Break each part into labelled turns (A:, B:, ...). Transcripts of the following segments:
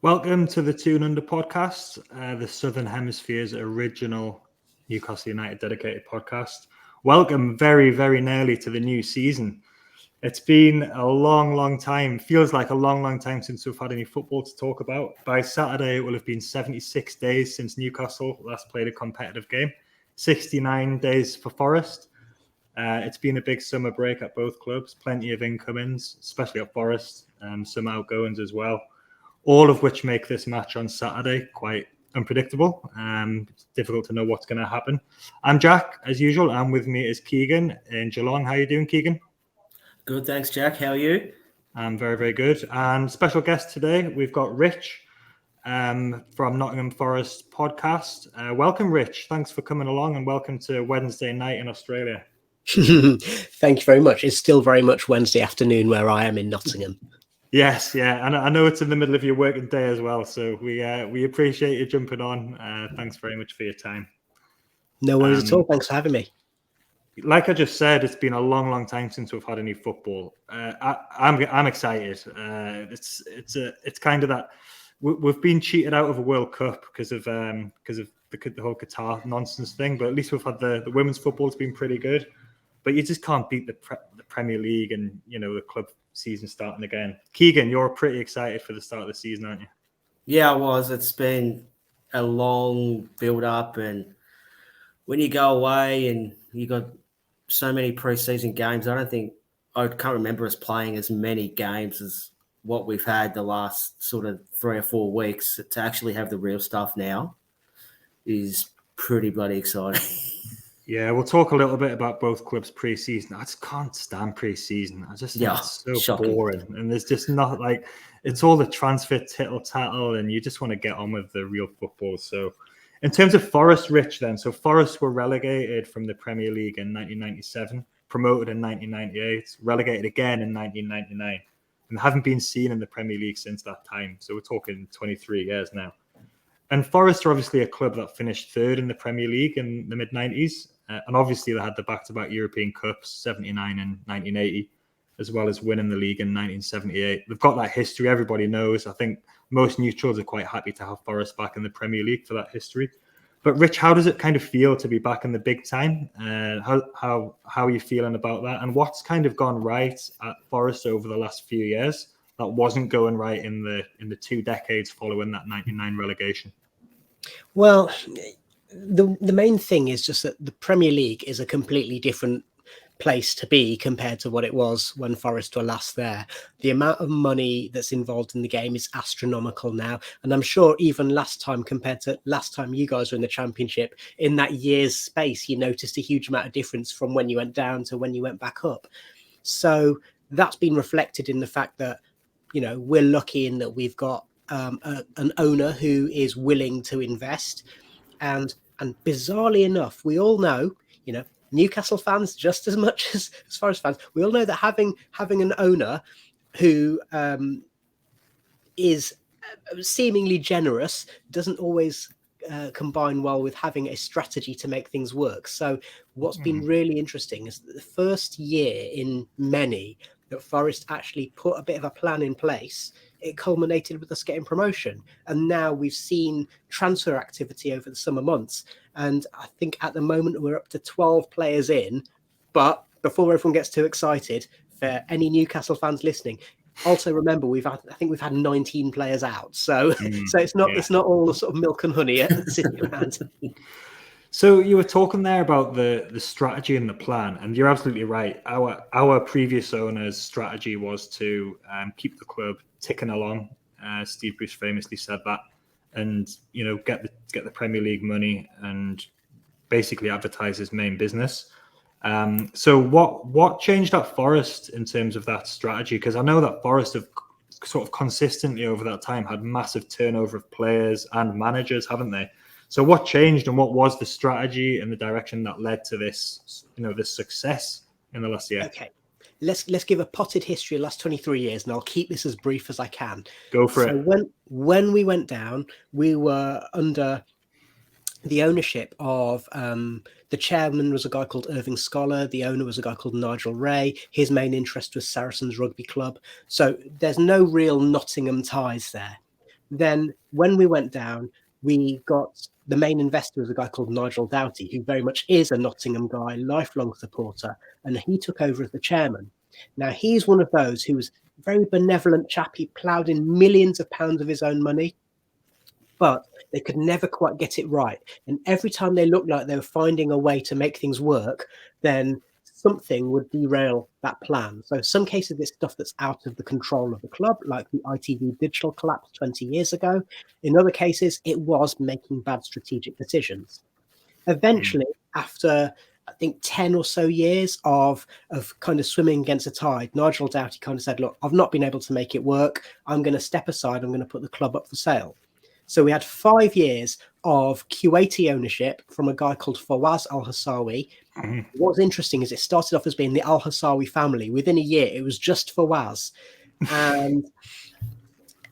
A: Welcome to the Two and Under podcast, the Southern Hemisphere's original Newcastle United dedicated podcast. Welcome very, very nearly to the new season. It's been a long time, feels like a long time since we've had any football to talk about. By Saturday, it will have been 76 days since Newcastle last played a competitive game, 69 days for Forest. It's been a big summer break at both clubs, plenty of incomings, especially at Forest, some outgoings as well. All of which make this match on Saturday quite unpredictable. It's difficult to know what's going to happen. I'm Jack, as usual, and with me is Keegan in Geelong. How are you doing, Keegan?
B: Good, thanks, Jack. How are you?
A: I'm very, very good. And special guest today, we've got Rich from Nottingham Forest Podcast. Welcome, Rich. Thanks for coming along, and welcome to Wednesday night in Australia.
C: Thank you very much. It's still very much Wednesday afternoon where I am in Nottingham.
A: Yes, yeah, and I know it's in the middle of your working day as well, so we appreciate you jumping on. Thanks very much for your time.
C: No worries at all. Thanks for having me.
A: Like I just said, it's been a long time since we've had any football. I'm excited. It's kind of that we've been cheated out of a World Cup because of the whole Qatar nonsense thing, but at least we've had the women's football's been pretty good. But you just can't beat the Premier League and the club season starting again. Keegan, you're pretty excited for the start of the season, aren't you?
B: Yeah, I was. It's been a long build-up, and when you go away and you got so many pre-season games, I can't remember us playing as many games as what we've had the last sort of 3 or 4 weeks. To actually have the real stuff now is pretty bloody exciting.
A: Yeah, we'll talk a little bit about both clubs pre-season. I just can't stand pre-season. I just think it's so shocking. Boring. And there's just not it's all the transfer tittle-tattle, and you just want to get on with the real football. So in terms of Forest, Rich, then, so Forest were relegated from the Premier League in 1997, promoted in 1998, relegated again in 1999, and haven't been seen in the Premier League since that time. So we're talking 23 years now. And Forest are obviously a club that finished third in the Premier League in the mid-90s. And obviously they had the back-to-back European Cups, 79 and 1980, as well as winning the league in 1978. They've got that history, everybody knows. I think most neutrals are quite happy to have Forest back in the Premier League for that history. But Rich, how does it kind of feel to be back in the big time? How are you feeling about that? And what's kind of gone right at Forest over the last few years that wasn't going right in the 2 decades following that 99 relegation?
C: Well, the main thing is just that the Premier League is a completely different place to be compared to what it was when Forest were last there. The amount of money that's involved in the game is astronomical now. And I'm sure even last time, compared to last time you guys were in the Championship, in that year's space, you noticed a huge amount of difference from when you went down to when you went back up. So that's been reflected in the fact that, we're lucky in that we've got an owner who is willing to invest. And bizarrely enough, we all know, Newcastle fans just as much as Forest fans, we all know that having an owner who is seemingly generous doesn't always combine well with having a strategy to make things work. So what's been really interesting is that the first year in many that Forest actually put a bit of a plan in place, it culminated with us getting promotion. And now we've seen transfer activity over the summer months. And I think at the moment we're up to 12 players in. But before everyone gets too excited, for any Newcastle fans listening, also remember we've had 19 players out. So it's not all the sort of milk and honey at City around.
A: So you were talking there about the strategy and the plan, and you're absolutely right. Our previous owner's strategy was to keep the club ticking along. Steve Bruce famously said that, and get the Premier League money and basically advertise his main business. So what changed at Forest in terms of that strategy? Because I know that Forest have sort of consistently over that time had massive turnover of players and managers, haven't they? So what changed, and what was the strategy and the direction that led to this, this success in the last year?
C: Okay, let's give a potted history of the last 23 years, and I'll keep this as brief as I can.
A: Go for it.
C: When we went down, we were under the ownership of the chairman was a guy called Irving Scholar. The owner was a guy called Nigel Ray. His main interest was Saracens Rugby Club. So there's no real Nottingham ties there. Then when we went down, we got the main investor was a guy called Nigel Doughty, who very much is a Nottingham guy, lifelong supporter, and he took over as the chairman. Now, he's one of those who was a very benevolent chap. He ploughed in millions of pounds of his own money, but they could never quite get it right. And every time they looked like they were finding a way to make things work, then something would derail that plan. So some cases, it's stuff that's out of the control of the club, like the ITV digital collapse 20 years ago. In other cases, it was making bad strategic decisions. Eventually, after I think 10 or so years of kind of swimming against the tide, Nigel Doughty kind of said, look, I've not been able to make it work. I'm going to step aside. I'm going to put the club up for sale. So we had 5 years of Kuwaiti ownership from a guy called Fawaz Al-Hassawi. What's interesting is it started off as being the Al-Hassawi family. Within a year, it was just Fawaz. And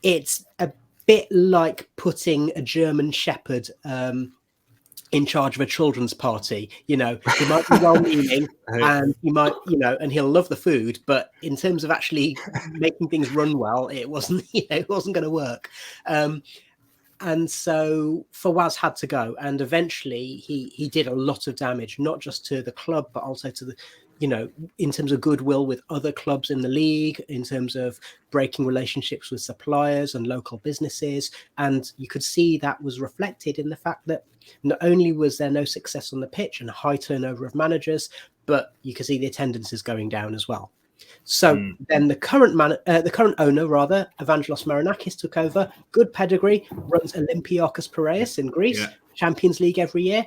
C: it's a bit like putting a German shepherd in charge of a children's party. You know, he might be well-meaning and he might, you know, and he'll love the food, but in terms of actually making things run well, it wasn't, you know, it wasn't going to work. And so Fawaz had to go, and eventually he did a lot of damage, not just to the club, but also to the, you know, in terms of goodwill with other clubs in the league, in terms of breaking relationships with suppliers and local businesses. And you could see that was reflected in the fact that not only was there no success on the pitch and a high turnover of managers, but you could see the attendance is going down as well. So then the current owner, Evangelos Marinakis, took over. Good pedigree, runs Olympiakos Piraeus in Greece, Champions League every year.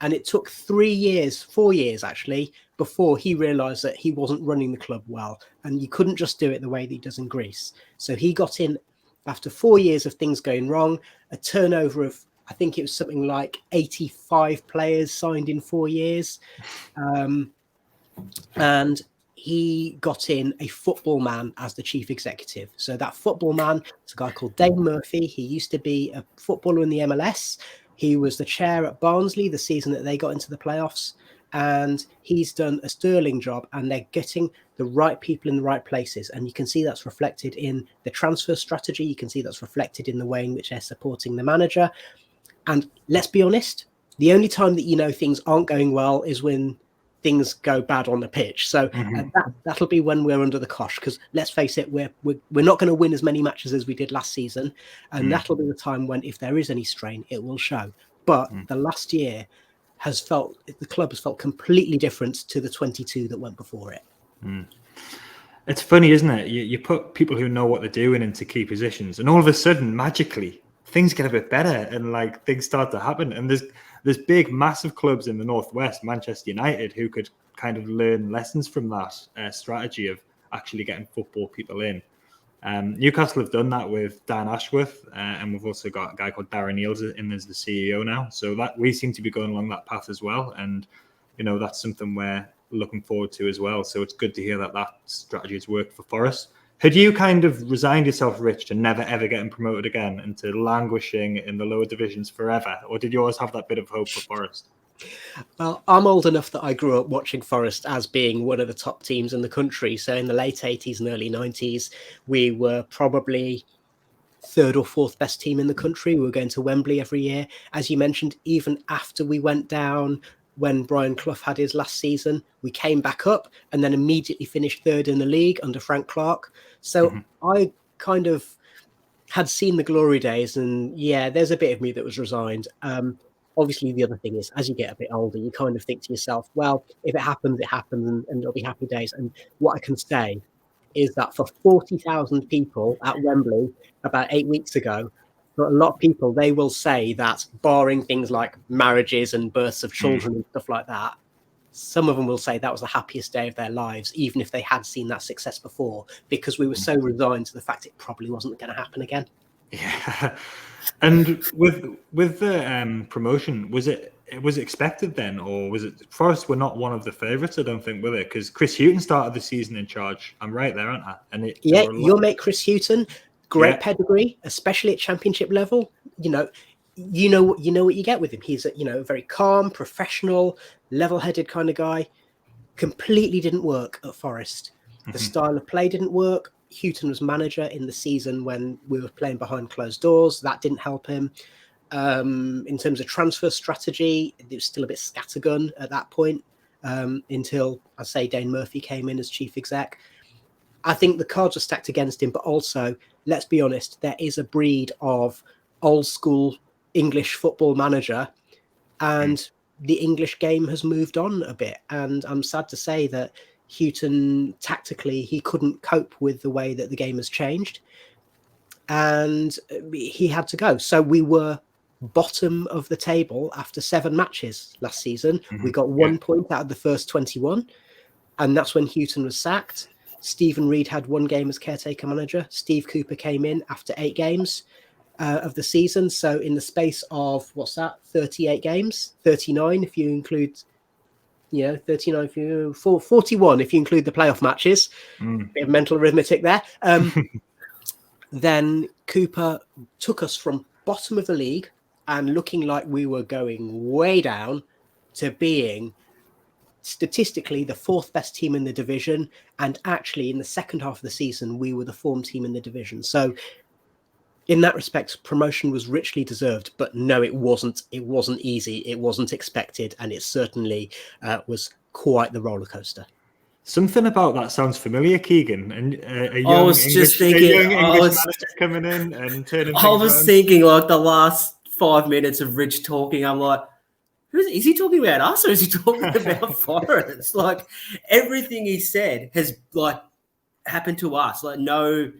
C: And it took 4 years actually, before he realised that he wasn't running the club well. And you couldn't just do it the way that he does in Greece. So he got in after 4 years of things going wrong, a turnover of, I think it was something like 85 players signed in 4 years. And he got in a football man as the chief executive. So that football man is a guy called Dave Murphy. He used to be a footballer in the MLS. He was the chair at Barnsley the season that they got into the playoffs. And he's done a sterling job, and they're getting the right people in the right places. And you can see that's reflected in the transfer strategy. You can see that's reflected in the way in which they're supporting the manager. And let's be honest, the only time that you know things aren't going well is when things go bad on the pitch. So that'll be when we're under the cosh, because let's face it, we're not going to win as many matches as we did last season, and that'll be the time when, if there is any strain, it will show. But the last year the club has felt completely different to the 22 that went before it.
A: It's funny, isn't it? You put people who know what they're doing into key positions, and all of a sudden, magically, things get a bit better, and like things start to happen. And there's big, massive clubs in the Northwest, Manchester United, who could kind of learn lessons from that strategy of actually getting football people in. Newcastle have done that with Dan Ashworth, and we've also got a guy called Darren Eales in as the CEO now. So that we seem to be going along that path as well. And, you know, that's something we're looking forward to as well. So it's good to hear that strategy has worked for Forest. Had you kind of resigned yourself, Rich, to never, ever getting promoted again and to languishing in the lower divisions forever? Or did you always have that bit of hope for Forest?
C: Well, I'm old enough that I grew up watching Forest as being one of the top teams in the country. So in the late 80s and early 90s, we were probably third or fourth best team in the country. We were going to Wembley every year. As you mentioned, even after we went down, when Brian Clough had his last season, we came back up and then immediately finished third in the league under Frank Clark. So I kind of had seen the glory days, and yeah, there's a bit of me that was resigned. Obviously, the other thing is, as you get a bit older, you kind of think to yourself, well, if it happens, it happens, and it'll be happy days. And what I can say is that for 40,000 people at Wembley about 8 weeks ago, for a lot of people, they will say that barring things like marriages and births of children and stuff like that, some of them will say that was the happiest day of their lives, even if they had seen that success before, because we were so resigned to the fact it probably wasn't going to happen again.
A: Yeah. And with the promotion, was it was it expected then, or was it Forest were not one of the favourites? I don't think, were they? Because Chris Hughton started the season in charge. I'm right there, aren't I? And
C: your mate Chris Hughton, great pedigree, especially at championship level. You know what you get with him. He's a very calm, professional, level-headed kind of guy. Completely didn't work at Forest. The style of play didn't work. Hughton was manager in the season when we were playing behind closed doors. That didn't help him. In terms of transfer strategy, it was still a bit scattergun at that point until, I say, Dane Murphy came in as chief exec. I think the cards were stacked against him, but also, let's be honest, there is a breed of old school English football manager, and the English game has moved on a bit. And I'm sad to say that Hughton, tactically, he couldn't cope with the way that the game has changed, and he had to go. So we were bottom of the table after 7 matches last season. We got 1 point out of the first 21, and that's when Hughton was sacked. Stephen Reid had 1 game as caretaker manager. Steve Cooper came in after 8 games of the season. So in the space of 38 games, 39 if you include 39 41 if you include the playoff matches. Bit of mental arithmetic there. Then Cooper took us from bottom of the league and looking like we were going way down to being statistically the 4th best team in the division. And actually in the second half of the season, we were the form team in the division. So in that respect, promotion was richly deserved, but no, it wasn't. It wasn't easy. It wasn't expected. And it certainly was quite the roller coaster.
A: Something about that sounds familiar, Keegan. And
B: I was just thinking,
A: coming in and turning.
B: I was thinking like the last 5 minutes of Rich talking, I'm like, is he talking about us or is he talking about Forest? Like everything he said has like happened to us. Like no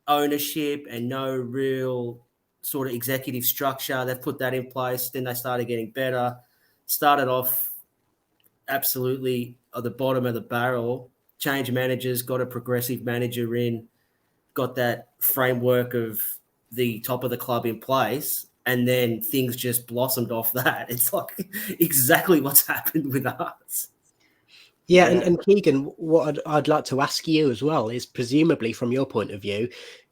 B: ownership and no real sort of executive structure. They've put that in place. Then they started getting better. Started off absolutely at the bottom of the barrel. Changed managers, got a progressive manager in, got that framework of the top of the club in place. And then things just blossomed off that. It's like exactly what's happened with us.
C: Yeah, and Keegan, what I'd like to ask you as well is presumably from your point of view,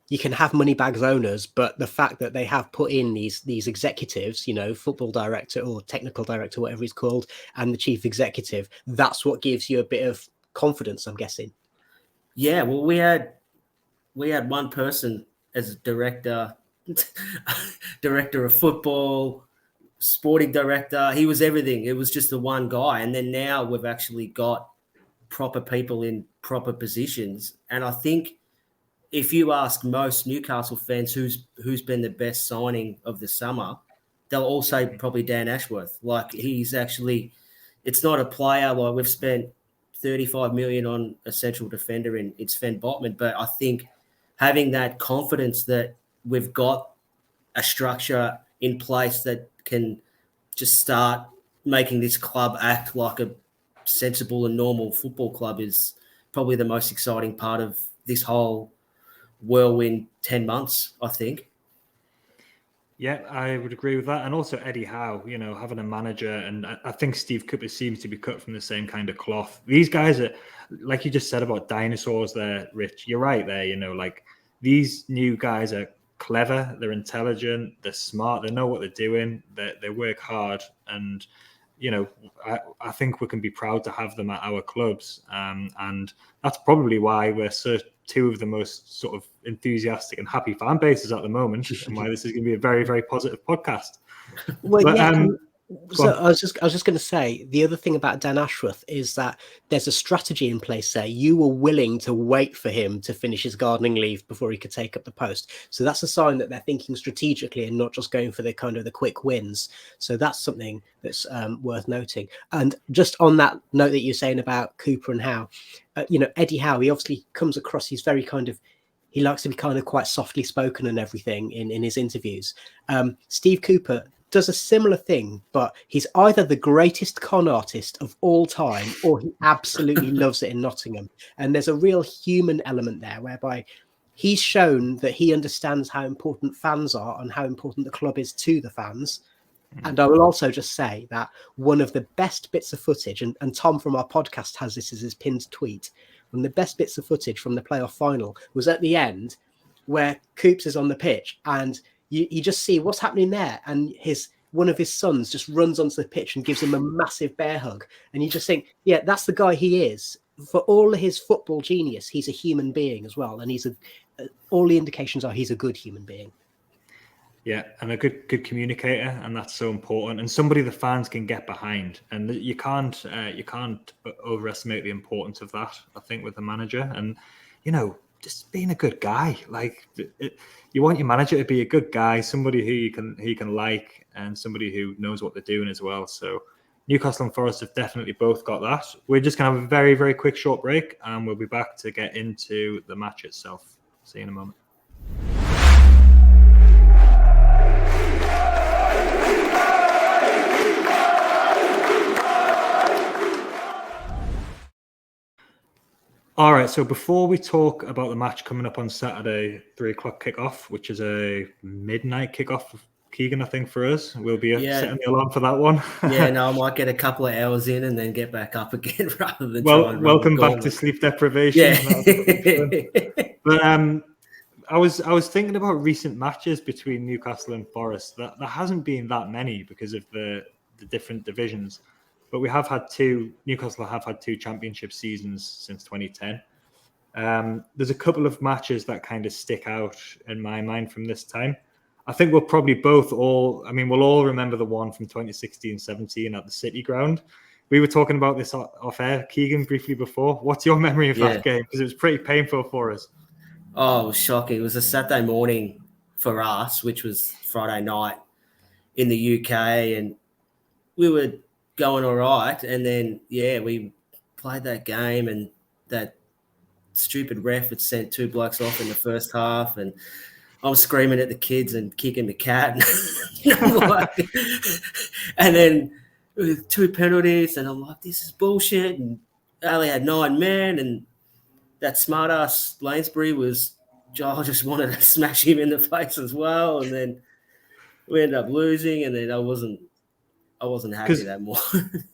C: you can have money bags owners, but the fact that they have put in these executives, football director or technical director, whatever he's called, and the chief executive, that's what gives you a bit of confidence, I'm guessing.
B: Yeah, well, we had one person as a director of football, sporting director. He was everything. It was just the one guy. And then now we've actually got proper people in proper positions. And I think if you ask most Newcastle fans who's been the best signing of the summer, they'll all say probably Dan Ashworth. Like he's actually, it's not a player. Like we've spent 35 million on a central defender in Sven Botman. But I think having that confidence that we've got a structure in place that can just start making this club act like a sensible and normal football club is probably the most exciting part of this whole whirlwind 10 months, I think.
A: Yeah, I would agree with that. And also Eddie Howe, having a manager, and I think Steve Cooper seems to be cut from the same kind of cloth. These guys are, like you just said about dinosaurs there, Rich, you're right there, like these new guys are clever, they're intelligent, they're smart, they know what they're doing, they work hard, and I think we can be proud to have them at our clubs, and that's probably why we're two of the most sort of enthusiastic and happy fan bases at the moment, and why this is going to be a very, very positive podcast.
C: So I was just going to say, the other thing about Dan Ashworth is that there's a strategy in place there. You were willing to wait for him to finish his gardening leave before he could take up the post. So that's a sign that they're thinking strategically and not just going for the kind of the quick wins. So that's something that's worth noting. And just on that note that you're saying about Cooper and Howe, Eddie Howe, he obviously comes across, he's very he likes to be kind of quite softly spoken and everything in his interviews. Steve Cooper does a similar thing, but he's either the greatest con artist of all time or he absolutely loves it in Nottingham. And there's a real human element there whereby he's shown that he understands how important fans are and how important the club is to the fans. And I will also just say that one of the best bits of footage, and Tom from our podcast has this as his pinned tweet, one of the best bits of footage from the playoff final was at the end where Coops is on the pitch and you just see what's happening there. And one of his sons just runs onto the pitch and gives him a massive bear hug. And you just think, yeah, that's the guy he is. For all his football genius, he's a human being as well. And all the indications are he's a good human being.
A: Yeah, and a good communicator, and that's so important. And somebody the fans can get behind, and you can't overestimate the importance of that. I think with the manager, and just being a good guy. Like you want your manager to be a good guy, somebody who you can like, and somebody who knows what they're doing as well. So Newcastle and Forest have definitely both got that. We're just gonna have a very, very quick short break, and we'll be back to get into the match itself. See you in a moment. All right, so before we talk about the match coming up on Saturday, 3:00 kickoff, which is a midnight kickoff, Keegan, I think, for us. We'll be setting the alarm for that one.
B: Yeah, no, I might get a couple of hours in and then get back up again rather than
A: welcome back to sleep deprivation.
B: Yeah.
A: But I was thinking about recent matches between Newcastle and Forest. There hasn't been that many because of the different divisions. But Newcastle have had 2 championship seasons since 2010. There's a couple of matches that kind of stick out in my mind from this time. I think we'll probably we'll all remember the one from 2016-17 at the City Ground. We were talking about this off air, Keegan, briefly before. What's your memory of that game? Because it was pretty painful for us.
B: Oh, it was shocking. It was a Saturday morning for us, which was Friday night in the UK, and we were going all right, and then we played that game, and that stupid ref had sent 2 blokes off in the first half, and I was screaming at the kids and kicking the cat, and then with 2 penalties, and I'm like, this is bullshit, and they only had 9 men, and that smart ass Lansbury I just wanted to smash him in the face as well, and then we ended up losing, and then I wasn't happy that more.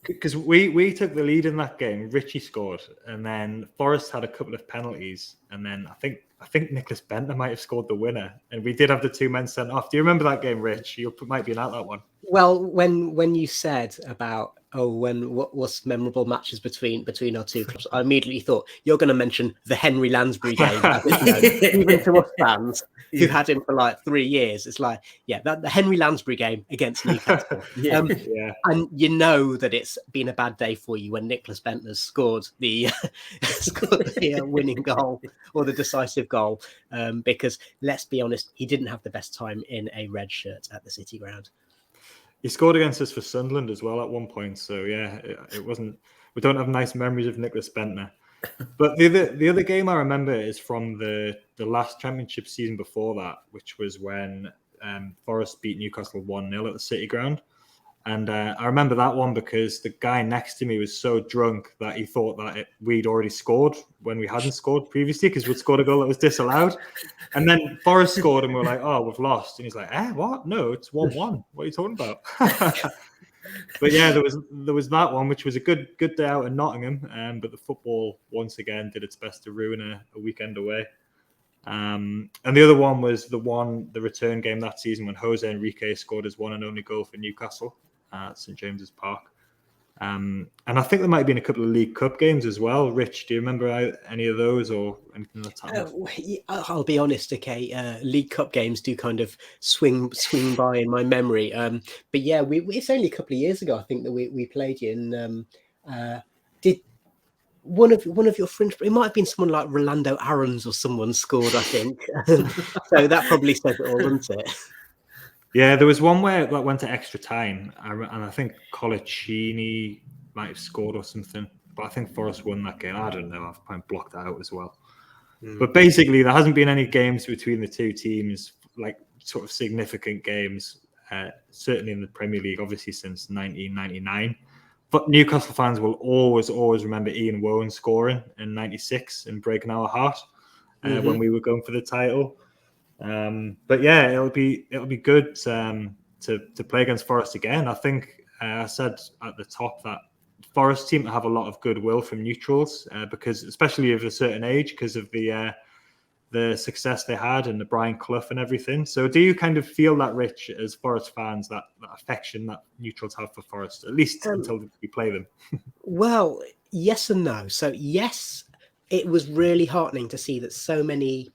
A: Because we took the lead in that game. Richie scored, and then Forest had a couple of penalties, and then I think Nicholas Bentner might have scored the winner, and we did have the 2 men sent off. Do you remember that game, Rich? You might be at that one.
C: Well, when you said about what was memorable matches between our 2 clubs, I immediately thought you're going to mention the Henry Lansbury game. Even to us fans who had him for like 3 years, it's like, the Henry Lansbury game against Newcastle. And you know that it's been a bad day for you when Nicholas Bentner scored the winning goal or the decisive goal, because let's be honest, he didn't have the best time in a red shirt at the City Ground.
A: He scored against us for Sunderland as well at one point. So it wasn't. We don't have nice memories of Nicholas Bentner. But the other game I remember is from the last championship season before that, which was when Forest beat Newcastle 1-0 at the City Ground. And I remember that one because the guy next to me was so drunk that he thought that we'd already scored when we hadn't scored previously because we'd scored a goal that was disallowed. And then Forest scored and we're like, oh, we've lost. And he's like, what? No, it's 1-1. What are you talking about? But yeah, there was that one, which was a good day out in Nottingham. But the football, once again, did its best to ruin a weekend away. And the other one was the return game that season when Jose Enrique scored his one and only goal for Newcastle at St James's Park. And I think there might have been a couple of League Cup games as well. Rich, do you remember any of those or anything that's happened?
C: I'll be honest, okay. League Cup games do kind of swing by in my memory. But yeah, it's only a couple of years ago, I think, that we played you. And did one of your fringe? It might have been someone like Rolando Aarons or someone scored, I think. So that probably says it all, doesn't it?
A: Yeah, there was one where that went to extra time, and I think Colaccini might have scored or something. But I think Forest won that game. I don't know. I've kind of blocked that out as well. But basically, there hasn't been any games between the 2 teams, like sort of significant games, certainly in the Premier League, obviously since 1999. But Newcastle fans will always remember Ian Woan scoring in '96 and breaking our heart when we were going for the title. But yeah, it'll be good to to play against Forest again. I think I said at the top that Forest seem to have a lot of goodwill from neutrals because, especially of a certain age, because of the success they had and the Brian Clough and everything. So do you kind of feel that, Rich, as Forest fans, that affection that neutrals have for Forest, at least until we play them?
C: Well, yes and no. So yes, it was really heartening to see that so many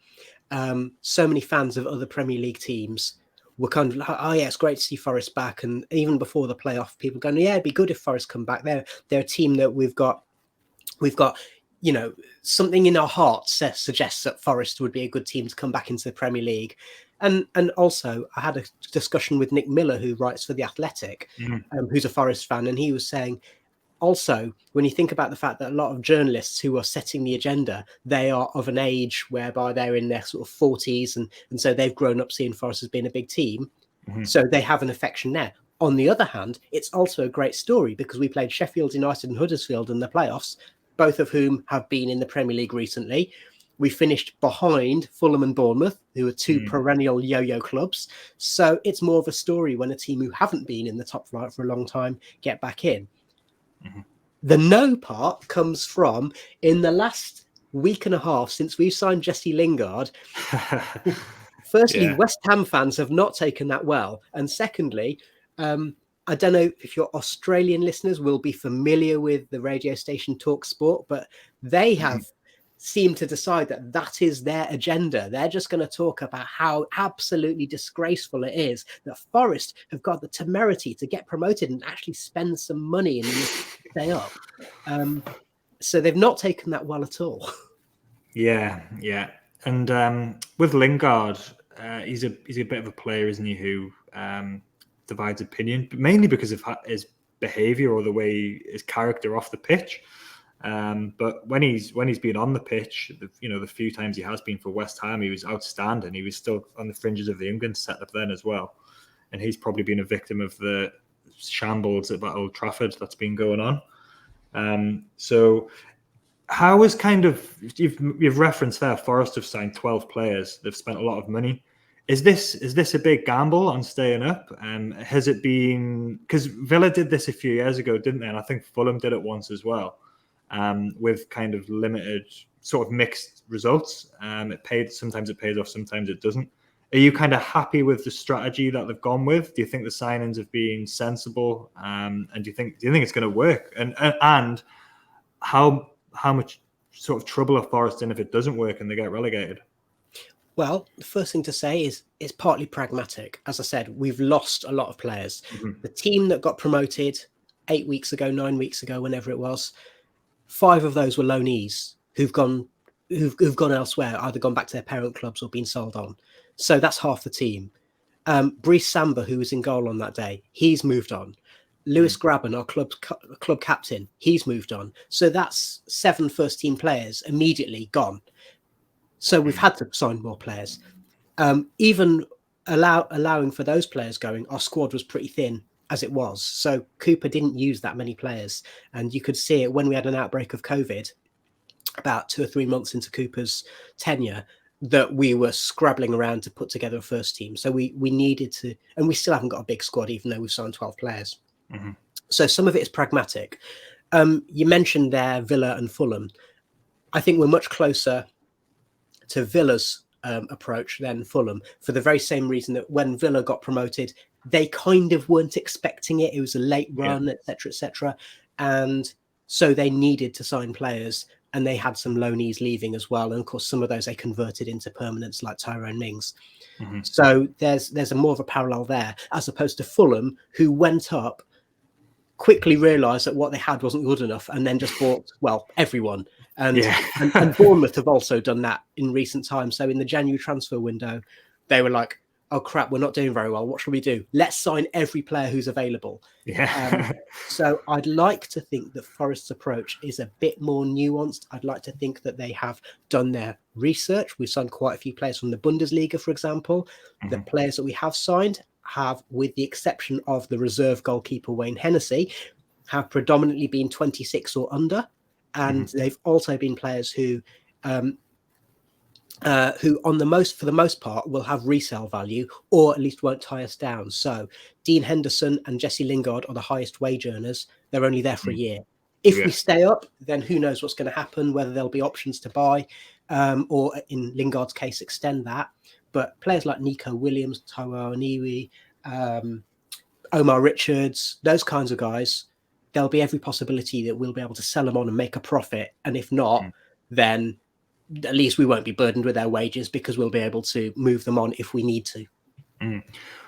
C: fans of other Premier League teams were kind of like, oh yeah, it's great to see Forest back. And even before the playoff, people going, yeah, it'd be good if Forest come back. They're a team that we've got, you know, something in our hearts suggests that Forest would be a good team to come back into the Premier League. And also, I had a discussion with Nick Miller, who writes for The Athletic, who's a Forest fan, and he was saying, also, when you think about the fact that a lot of journalists who are setting the agenda, they are of an age whereby they're in their sort of 40s, and so they've grown up seeing Forest as being a big team, so they have an affection there. On the other hand, it's also a great story because we played Sheffield United and Huddersfield in the playoffs, both of whom have been in the Premier League recently. We finished behind Fulham and Bournemouth, who are two perennial yo-yo clubs. So it's more of a story when a team who haven't been in the top flight for a long time get back in. The no part comes from in the last week and a half since we've signed Jesse Lingard. Firstly, West Ham fans have not taken that well. And secondly, I don't know if your Australian listeners will be familiar with the radio station Talk Sport, but they have seemed to decide that is their agenda. They're just going to talk about how absolutely disgraceful it is that Forest have got the temerity to get promoted and actually spend some money and stay up. So they've not taken that well at all. Yeah.
A: And with Lingard, he's a bit of a player, isn't he, who divides opinion, but mainly because of his behaviour or the way his character off the pitch. But when he's been on the pitch, the few times he has been for West Ham, he was outstanding. He was still on the fringes of the England setup then as well, and he's probably been a victim of the shambles at Old Trafford that's been going on. So how is you've referenced there, Forest have signed 12 players. They've spent a lot of money. Is this a big gamble on staying up? Has it been, because Villa did this a few years ago, didn't they? And I think Fulham did it once as well, with kind of limited, sort of mixed results. Sometimes it pays off, sometimes it doesn't. Are you kind of happy with the strategy that they've gone with? Do you think the signings have been sensible? And do you think it's going to work? And how much sort of trouble are Forest in if it doesn't work and they get relegated?
C: Well, the first thing to say is it's partly pragmatic. As I said, we've lost a lot of players. The team that got promoted 8 weeks ago, 9 weeks ago, whenever it was, 5 of those were loanees who've gone elsewhere, either gone back to their parent clubs or been sold on. So that's half the team. Brice Samba, who was in goal on that day, he's moved on. Lewis Graben, our club captain, he's moved on. So that's 7 first-team players immediately gone. So we've had to sign more players. Even allowing for those players going, our squad was pretty thin as it was. So Cooper didn't use that many players. And you could see it when we had an outbreak of COVID, about 2 or 3 months into Cooper's tenure, that we were scrabbling around to put together a first team. So we needed to, and we still haven't got a big squad, even though we've signed 12 players. So some of it is pragmatic. You mentioned there Villa and Fulham. I think we're much closer to Villa's approach than Fulham, for the very same reason that when Villa got promoted, they kind of weren't expecting it. It was a late run, etc., etc. And so they needed to sign players, and they had some loanees leaving as well. And of course, some of those they converted into permanents, like Tyrone Mings. So there's a more of a parallel there, as opposed to Fulham, who went up, quickly realised that what they had wasn't good enough, and then just bought, everyone. And Bournemouth have also done that in recent times. So in the January transfer window, they were like, oh crap, we're not doing very well. What shall we do? Let's sign every player who's available. So I'd like to think that Forest's approach is a bit more nuanced. I'd like to think that they have done their research. We've signed quite a few players from the Bundesliga, for example. The players that we have signed have, with the exception of the reserve goalkeeper Wayne Hennessy, have predominantly been 26 or under. And they've also been players who who for the most part will have resale value, or at least won't tie us down. So Dean Henderson and Jesse Lingard are the highest wage earners. They're only there for a year. If we stay up, then who knows what's going to happen, whether there'll be options to buy, or in Lingard's case, extend that. But players like Nico Williams, Taiwo Aniwi, Omar Richards, those kinds of guys, there'll be every possibility that we'll be able to sell them on and make a profit. And if not, then at least we won't be burdened with their wages, because we'll be able to move them on if we need to.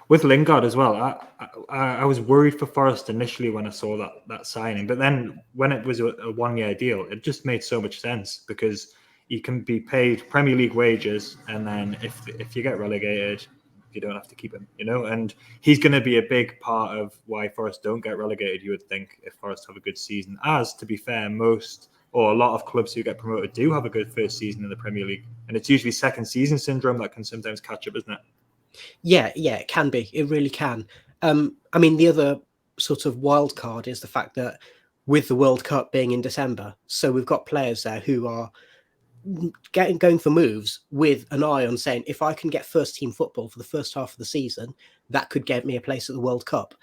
A: With Lingard as well, I was worried for Forest initially when I saw that signing, but then when it was a 1-year deal, it just made so much sense, because you can be paid Premier League wages, and then if you get relegated, you don't have to keep him, and he's going to be a big part of why Forest don't get relegated, you would think, if Forest have a good season. As, to be fair, a lot of clubs who get promoted do have a good first season in the Premier League, and it's usually second season syndrome that can sometimes catch up, isn't it?
C: Yeah, it can be. It really can. The other sort of wild card is the fact that with the World Cup being in December, so we've got players there who are going for moves with an eye on saying, if I can get first team football for the first half of the season, that could get me a place at the World Cup.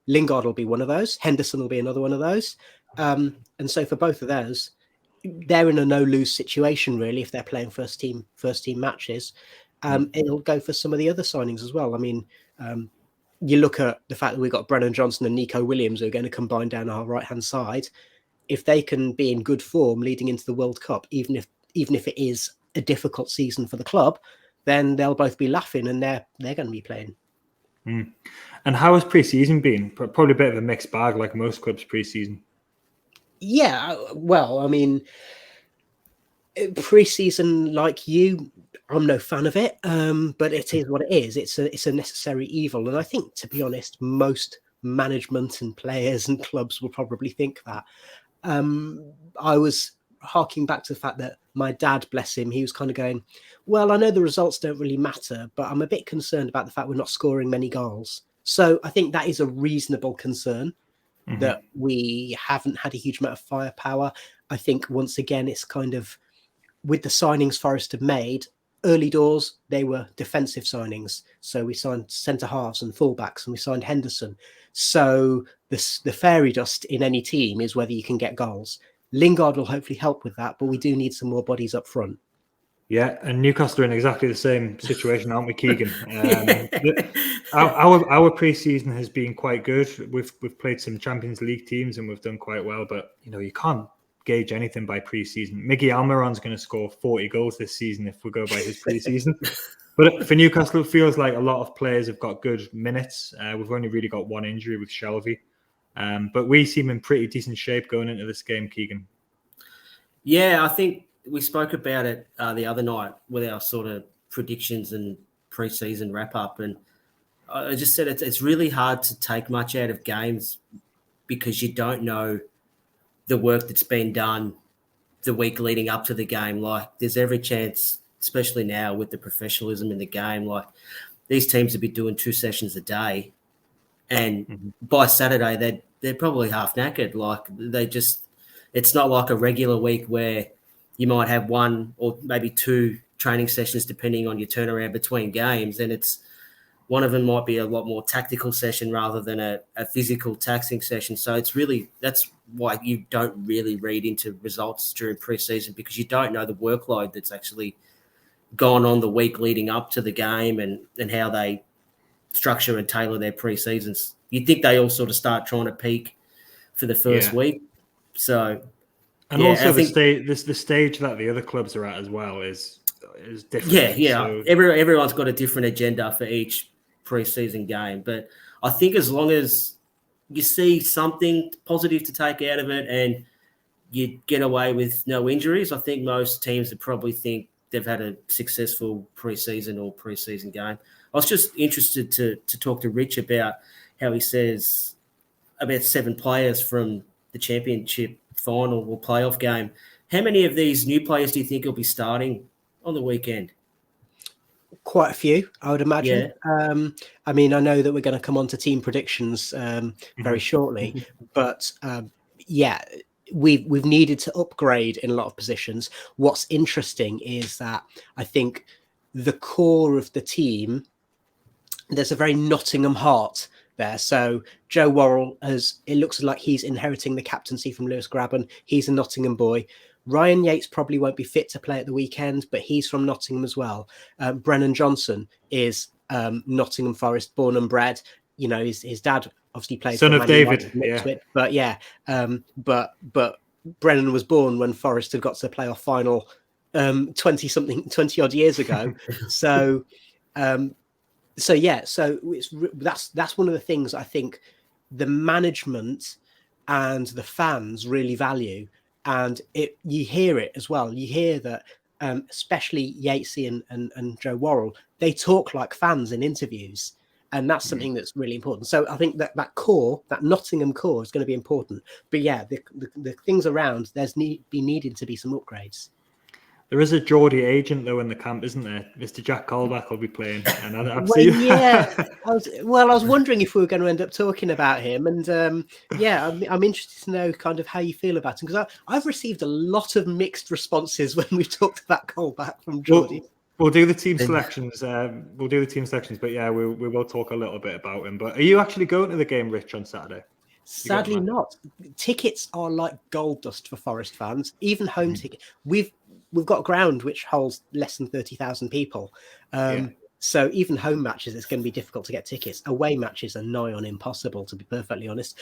C: Lingard will be one of those. Henderson will be another one of those. And so for both of those, they're in a no-lose situation, really, if they're playing first team matches. It'll go for some of the other signings as well. You look at the fact that we've got Brennan Johnson and Nico Williams who are going to combine down our right-hand side. If they can be in good form leading into the World Cup, even if it is a difficult season for the club, then they'll both be laughing, and they're going to be playing.
A: And how has pre-season been? Probably a bit of a mixed bag, like most clubs pre-season.
C: Yeah, well, pre-season, like you, I'm no fan of it, but it is what it is. It's a necessary evil, and I think, to be honest, most management and players and clubs will probably think that. I was harking back to the fact that my dad, bless him, he was kind of going, well, I know the results don't really matter, but I'm a bit concerned about the fact we're not scoring many goals. So I think that is a reasonable concern, that we haven't had a huge amount of firepower. I think, once again, it's kind of, with the signings Forest have made, early doors, they were defensive signings. So we signed centre-halves and full-backs, and we signed Henderson. So the fairy dust in any team is whether you can get goals. Lingard will hopefully help with that, but we do need some more bodies up front.
A: Yeah, and Newcastle are in exactly the same situation, aren't we, Keegan? Our pre-season has been quite good. We've played some Champions League teams and we've done quite well, but you can't gauge anything by pre-season. Miggy Almiron's going to score 40 goals this season if we go by his pre-season. But for Newcastle, it feels like a lot of players have got good minutes. We've only really got one injury with Shelvey. But we seem in pretty decent shape going into this game, Keegan.
B: Yeah, I think we spoke about it the other night with our sort of predictions and pre-season wrap-up. And I just said it's really hard to take much out of games because you don't know the work that's been done the week leading up to the game. Like, there's every chance, especially now with the professionalism in the game, like these teams would be doing 2 sessions a day, and by Saturday they're probably half knackered. Like, it's not like a regular week where you might have 1 or maybe 2 training sessions depending on your turnaround between games, and it's one of them might be a lot more tactical session rather than a physical taxing session. So that's why you don't really read into results during pre-season, because you don't know the workload that's actually gone on the week leading up to the game and how they structure and tailor their pre-seasons. You'd think they all sort of start trying to peak for the first week. So,
A: and also the stage that the other clubs are at as well is different.
B: Yeah.
A: So...
B: Everyone's got a different agenda for each pre-season game, but I think as long as you see something positive to take out of it and you get away with no injuries, I think most teams would probably think they've had a successful pre-season or pre-season game. I was just interested to talk to Rich about how he says about 7 players from the championship final or playoff game. How many of these new players do you think will be starting on the weekend?
C: Quite a few, I would imagine. Yeah. I know that we're going to come on to team predictions very shortly, but we've needed to upgrade in a lot of positions. What's interesting is that I think the core of the team, there's a very Nottingham heart there. So Joe Worrell it looks like he's inheriting the captaincy from Lewis Grabban. He's a Nottingham boy. Ryan Yates probably won't be fit to play at the weekend, but he's from Nottingham as well. Brennan Johnson is Nottingham Forest, born and bred. You know, his dad obviously played
A: son
C: for
A: of David,
C: but but Brennan was born when Forest had got to the playoff final 20 odd years ago. So that's one of the things I think the management and the fans really value. And you hear it as well. You hear that, especially Yatesy and Joe Worrell, they talk like fans in interviews. And that's something that's really important. So I think that core, that Nottingham core, is going to be important. But yeah, the things around, needing to be some upgrades.
A: There is a Geordie agent, though, in the camp, isn't there? Mr. Jack Colback will be playing. And I was wondering if we were going to end up talking about him. And
C: I'm interested to know kind of how you feel about him, because I've received a lot of mixed responses when we've talked about Colback from Geordie.
A: We'll do the team selections. But yeah, we will talk a little bit about him. But are you actually going to the game, Rich, on Saturday?
C: Sadly not. Tickets are like gold dust for Forest fans. Even home ticket. We've got a ground which holds less than 30,000 people. So even home matches, it's going to be difficult to get tickets. Away matches are nigh on impossible, to be perfectly honest.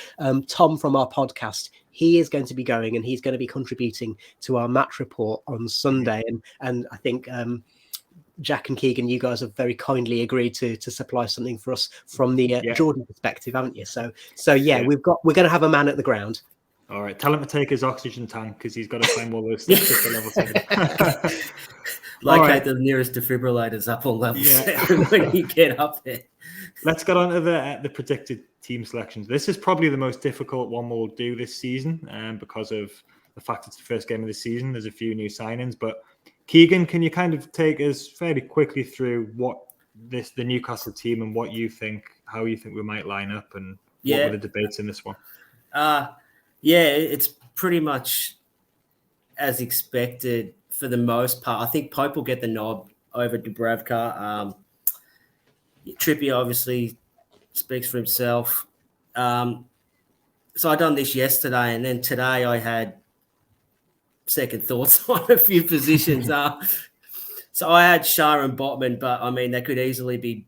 C: Tom from our podcast, he is going to be going, and he's going to be contributing to our match report on Sunday. And I think Jack and Keegan, you guys have very kindly agreed to supply something for us from the Jordan perspective, haven't you? So we're going to have a man at the ground.
A: All right, tell him to take his oxygen tank, because he's got to climb all those steps to level 7.
B: Locate the nearest defibrillators up on level 7 when you get up there.
A: Let's get on to the predicted team selections. This is probably the most difficult one we'll do this season, because of the fact it's the first game of the season. There's a few new signings, but Keegan, can you kind of take us fairly quickly through the Newcastle team and how you think we might line up, and what were the debates in this one?
B: It's pretty much as expected for the most part. I think Pope will get the nod over Dubravka. Trippier obviously speaks for himself. So I done this yesterday, and then today I had second thoughts on a few positions. So I had Shah and Botman, but I mean, they could easily be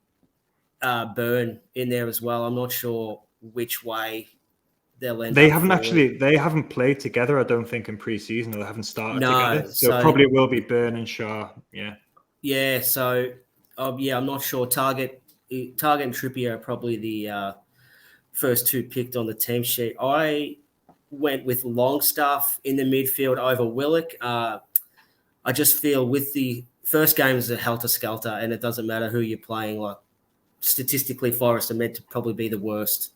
B: Byrne in there as well. I'm not sure which way they'll end.
A: They haven't played together, I don't think, in pre-season, or they haven't started together. So probably it will be Byrne and Shah. Yeah.
B: So I'm not sure. Target and Trippier are probably the first two picked on the team sheet. I went with Longstaff in the midfield over Willock. I just feel with the first game is a helter-skelter, and it doesn't matter who you're playing. Like, statistically, Forest are meant to probably be the worst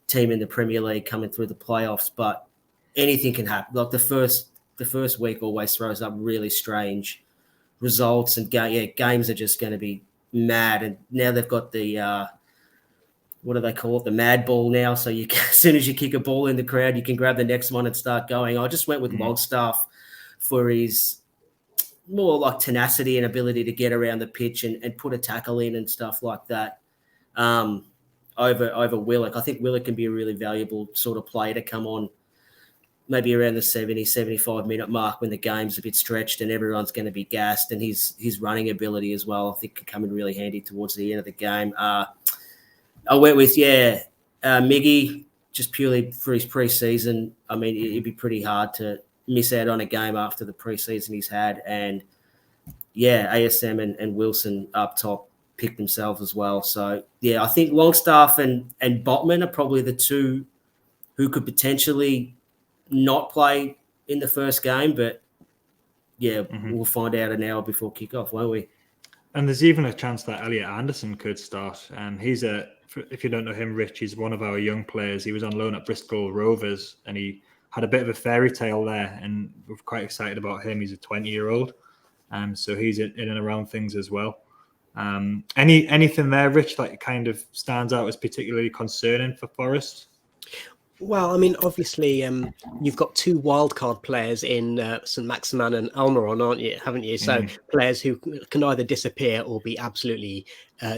B: team in the Premier League coming through the playoffs, but anything can happen. Like the first week always throws up really strange results, and games are just going to be mad. And now they've got the what do they call it? The mad ball now. So as soon as you kick a ball in the crowd, you can grab the next one and start going. I just went with Longstaff for his more like tenacity and ability to get around the pitch and put a tackle in and stuff like that. Over Willock. I think Willock can be a really valuable sort of player to come on maybe around the 70, 75-minute mark when the game's a bit stretched and everyone's going to be gassed, and his running ability as well, I think, can come in really handy towards the end of the game. I went with, Miggy, just purely for his pre-season. I mean, it'd be pretty hard to miss out on a game after the pre-season he's had. And, ASM and Wilson up top picked themselves as well. So, I think Longstaff and Botman are probably the two who could potentially not play in the first game. But, we'll find out an hour before kickoff, won't we?
A: And there's even a chance that Elliot Anderson could start. He's if you don't know him, Rich, he's one of our young players. He was on loan at Bristol Rovers, and he had a bit of a fairy tale there, and we're quite excited about him. He's a 20-year-old, so he's in and around things as well. Anything there, Rich, that kind of stands out as particularly concerning for Forest?
C: Well, I mean, obviously, you've got two wildcard players in St. Maximin and Almiron, aren't you? Haven't you? So players who can either disappear or be absolutely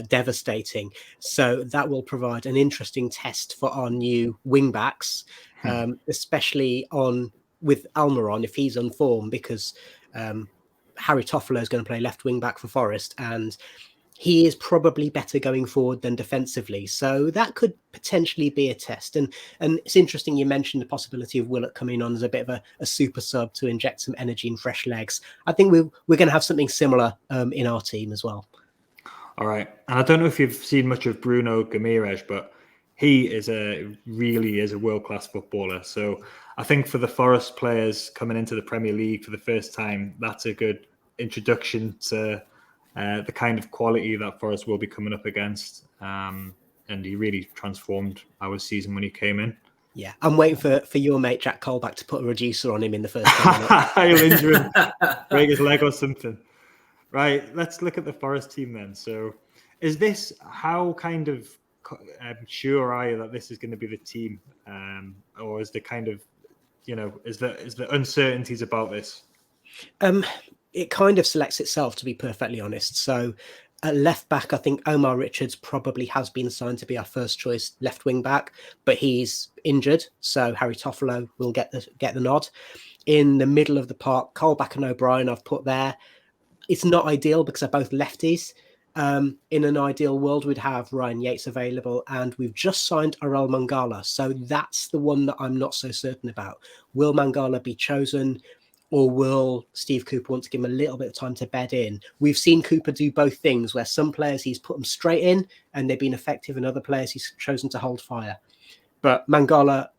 C: devastating. So that will provide an interesting test for our new wing backs, especially with Almiron if he's on form, because Harry Toffolo is going to play left wing back for Forest, and he is probably better going forward than defensively. So that could potentially be a test. And it's interesting you mentioned the possibility of Willett coming on as a bit of a super sub to inject some energy and fresh legs. I think we're going to have something similar in our team as well.
A: All right. And I don't know if you've seen much of Bruno Guimaraes, but he really is a world-class footballer. So I think for the Forest players coming into the Premier League for the first time, that's a good introduction to the kind of quality that Forest will be coming up against. And he really transformed our season when he came in.
C: Yeah, I'm waiting for your mate Jack Colback to put a reducer on him in the first 10 minutes.
A: He'll injure him, break his leg or something. Right, let's look at the Forest team then. So how kind of sure are you that this is going to be the team? Or is the kind of, is the uncertainties about this?
C: It kind of selects itself, to be perfectly honest. So at left back, I think Omar Richards probably has been signed to be our first choice left wing back, but he's injured. So Harry Toffolo will get the nod. In the middle of the park, Colback and O'Brien I've put there. It's not ideal because they're both lefties. In an ideal world, we'd have Ryan Yates available, and we've just signed Aurel Mangala. So that's the one that I'm not so certain about. Will Mangala be chosen? Or will Steve Cooper want to give him a little bit of time to bed in? We've seen Cooper do both things, where some players he's put them straight in and they've been effective, and other players he's chosen to hold fire. But Mangala,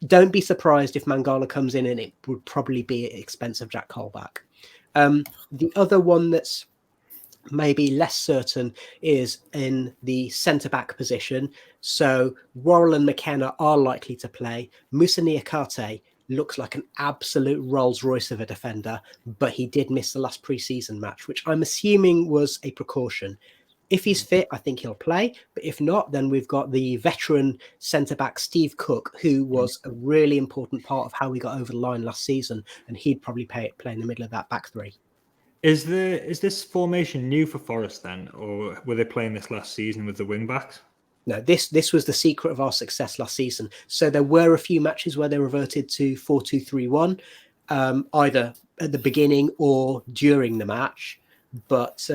C: don't be surprised if Mangala comes in and it would probably be at the expense of Jack Colback. The other one that's maybe less certain is in the centre-back position. So Worrell and McKenna are likely to play. Moussa Niakate looks like an absolute Rolls Royce of a defender, but he did miss the last pre-season match, which I'm assuming was a precaution. If he's fit, I think he'll play. But if not, then we've got the veteran centre-back Steve Cook, who was a really important part of how we got over the line last season, and he'd probably play in the middle of that back three.
A: Is this formation new for Forest then, or were they playing this last season with the wing-backs?
C: No, this was the secret of our success last season. So there were a few matches where they reverted to 4-2-3-1, either at the beginning or during the match. But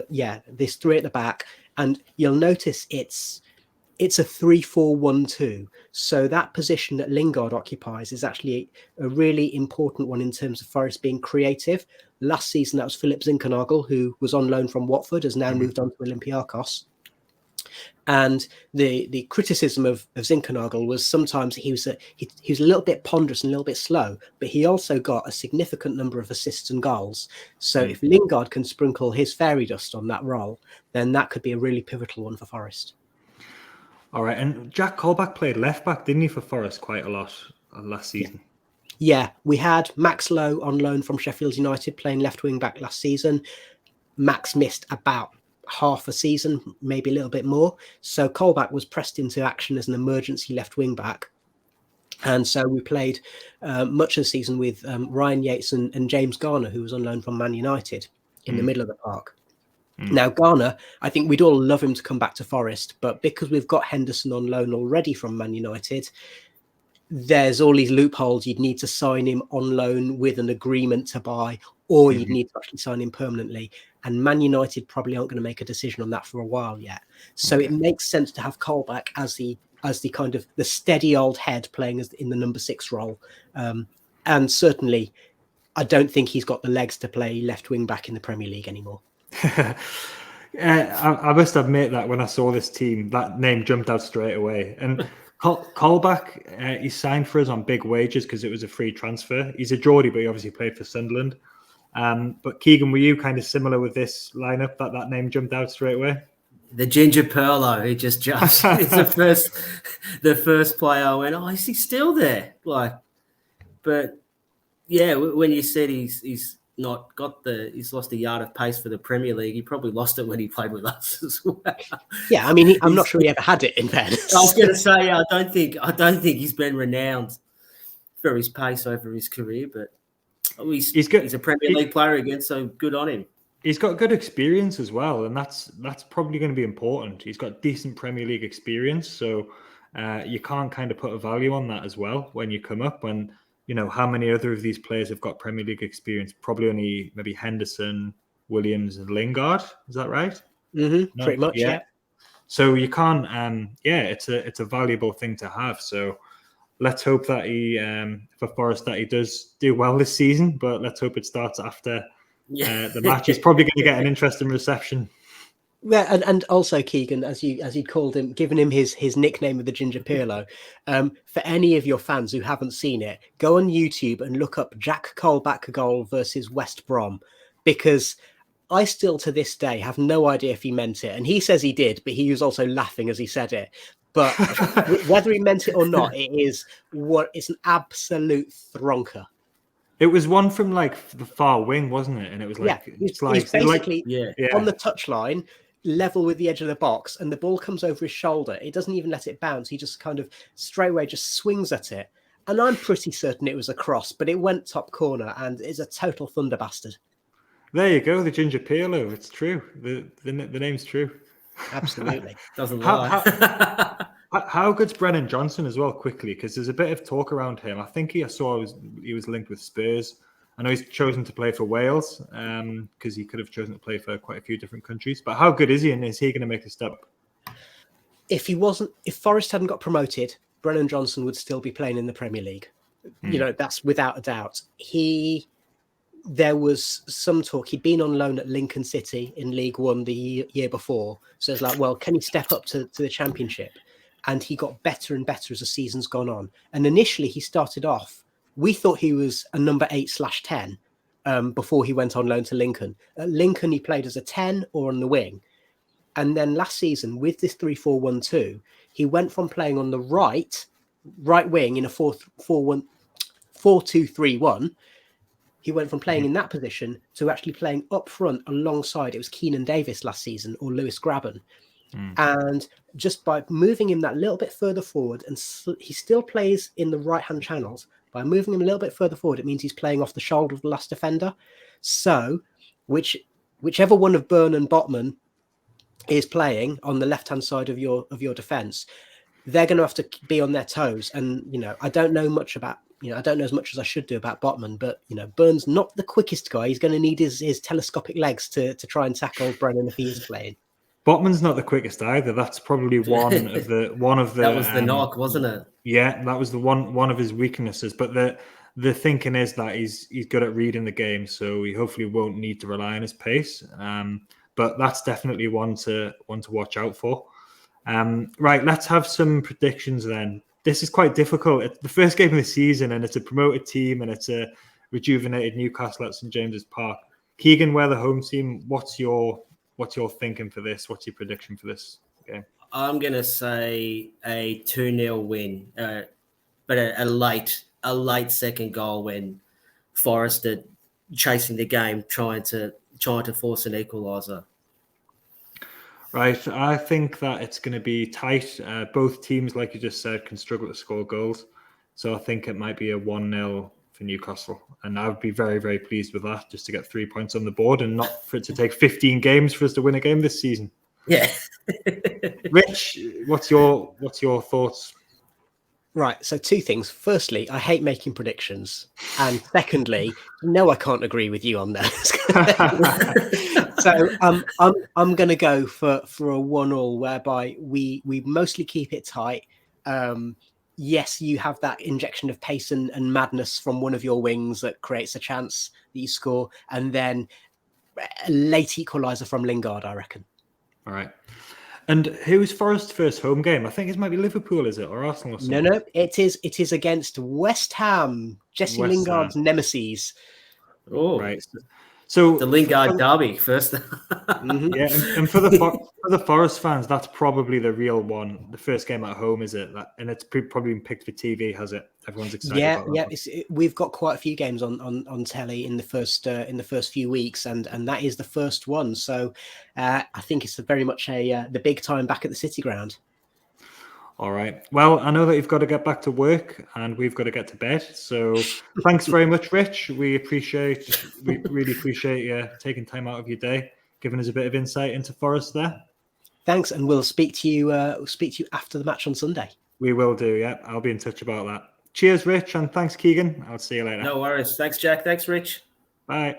C: yeah, this three at the back, and you'll notice it's a 3-4-1-2. So that position that Lingard occupies is actually a really important one in terms of Forest being creative. Last season, that was Philip Zinkernagel, who was on loan from Watford, has now moved on to Olympiacos. And the criticism of Zinkernagel was sometimes he was a little bit ponderous and a little bit slow, but he also got a significant number of assists and goals. So if Lingard can sprinkle his fairy dust on that role, then that could be a really pivotal one for Forest.
A: All right, and Jack Colback played left back, didn't he, for Forest quite a lot last season?
C: Yeah, we had Max Lowe on loan from Sheffield United playing left wing back last season. Max missed about half a season, maybe a little bit more. So Colback was pressed into action as an emergency left wing back. And so we played much of the season with Ryan Yates and James Garner, who was on loan from Man United in the middle of the park. Now, Garner, I think we'd all love him to come back to Forest, but because we've got Henderson on loan already from Man United, there's all these loopholes. You'd need to sign him on loan with an agreement to buy, or you'd need to actually sign him permanently. And Man United probably aren't going to make a decision on that for a while yet. So it makes sense to have Colback as the kind of the steady old head playing as in the number 6 role. And certainly, I don't think he's got the legs to play left wing back in the Premier League anymore.
A: I must admit that when I saw this team, that name jumped out straight away. And Colback, he signed for us on big wages because it was a free transfer. He's a Geordie, but he obviously played for Sunderland. But Keegan, were you kind of similar with this lineup that name jumped out straight away?
B: The Ginger Perlo, who just jumps. It's the first player I went, is he still there? But yeah, when you said he's not got he's lost a yard of pace for the Premier League. He probably lost it when he played with us as well.
C: Yeah, I mean, I'm not sure he ever had it in fairness.
B: I was going to say, I don't think he's been renowned for his pace over his career, but he's a Premier League player again, so good on him.
A: He's got good experience as well, and that's probably going to be important. He's got decent Premier League experience, so you can't kind of put a value on that as well when you come up. When how many other of these players have got Premier League experience? Probably only maybe Henderson, Williams, and Lingard. Is that right?
C: Mm-hmm, pretty much, yeah.
A: So you can't. It's a valuable thing to have. So let's hope that for Forest, that he does do well this season. But let's hope it starts after the match. He's probably going to get an interesting reception.
C: Yeah, and also Keegan, as you called him, giving him his nickname of the Ginger Pirlo. For any of your fans who haven't seen it, go on YouTube and look up Jack Cole back goal versus West Brom, because I still to this day have no idea if he meant it, and he says he did, but he was also laughing as he said it. But whether he meant it or not, it's an absolute thronker.
A: It was one from like the far wing, wasn't it? And it was like
C: he's basically on the touchline, level with the edge of the box, and the ball comes over his shoulder. It doesn't even let it bounce. He just kind of straight away just swings at it. And I'm pretty certain it was a cross, but it went top corner and is a total thunder bastard.
A: There you go, the Ginger Pirlo. It's true. The name's true.
C: Absolutely.
B: Doesn't lie.
A: How good's Brennan Johnson as well, quickly? Because there's a bit of talk around him. I think he was linked with Spurs. I know he's chosen to play for Wales because he could have chosen to play for quite a few different countries. But how good is he, and is he going to make a step up?
C: If Forest hadn't got promoted, Brennan Johnson would still be playing in the Premier League. That's without a doubt. There was some talk. He'd been on loan at Lincoln City in League One the year before. So it's like, well, can he step up to the Championship? And he got better and better as the season's gone on. And initially he started off, we thought he was a number 8/10 before he went on loan to Lincoln. At Lincoln, he played as a 10 or on the wing. And then last season, with this 3-4-1-2, he went from playing on the right wing in a 4-2-3-1. He went from playing in that position to actually playing up front alongside, it was Keenan Davis last season, or Lewis Graben. And just by moving him that little bit further forward, and he still plays in the right-hand channels, by moving him a little bit further forward, it means he's playing off the shoulder of the last defender. So whichever one of Byrne and Botman is playing on the left-hand side of your defence, they're going to have to be on their toes. And, I don't know much about, I don't know as much as I should do about Botman, but, Byrne's not the quickest guy. He's going to need his telescopic legs to try and tackle Brennan if he is playing.
A: Botman's not the quickest either. That's probably one of the. That
B: was the knock, wasn't it?
A: Yeah, that was the one of his weaknesses. But the thinking is that he's good at reading the game, so he hopefully won't need to rely on his pace. But that's definitely one to watch out for. Right, let's have some predictions then. This is quite difficult. It's the first game of the season, and it's a promoted team, and it's a rejuvenated Newcastle at St James's Park. Keegan, we're the home team. What's your thinking for this? What's your prediction for this game?
B: I'm going to say a 2-0 win, but a late second goal when Forest are chasing the game, trying to force an equaliser.
A: Right, I think that it's going to be tight. Both teams, like you just said, can struggle to score goals. So I think it might be a 1-0 for Newcastle. And I would be very, very pleased with that, just to get 3 points on the board and not for it to take 15 games for us to win a game this season.
B: Yeah.
A: Rich, what's your thoughts?
C: Right, so two things. Firstly, I hate making predictions. And secondly, no, I can't agree with you on that. So I'm going to go for a 1-1 whereby we mostly keep it tight. Yes, you have that injection of pace and madness from one of your wings that creates a chance that you score, and then a late equaliser from Lingard, I reckon.
A: All right. And who's Forest's first home game? I think it might be Liverpool, is it, or Arsenal? Or something?
C: No, it is against West Ham, Jesse Lingard's nemesis.
B: Oh,
A: right. So
B: the Lingard derby first.
A: Yeah, and for the Forest fans, that's probably the real one. The first game at home, is it? And it's probably been picked for TV, has it? Everyone's excited.
C: Yeah. We've got quite a few games on telly in the first few weeks, and that is the first one. So I think it's very much the big time back at the City Ground.
A: All right. Well, I know that you've got to get back to work and we've got to get to bed. So thanks very much, Rich. We really appreciate you taking time out of your day, giving us a bit of insight into Forest there.
C: Thanks, and we'll speak to you after the match on Sunday.
A: We will do, yeah. I'll be in touch about that. Cheers, Rich, and thanks, Keegan. I'll see you later.
B: No worries. Thanks, Jack. Thanks, Rich.
A: Bye.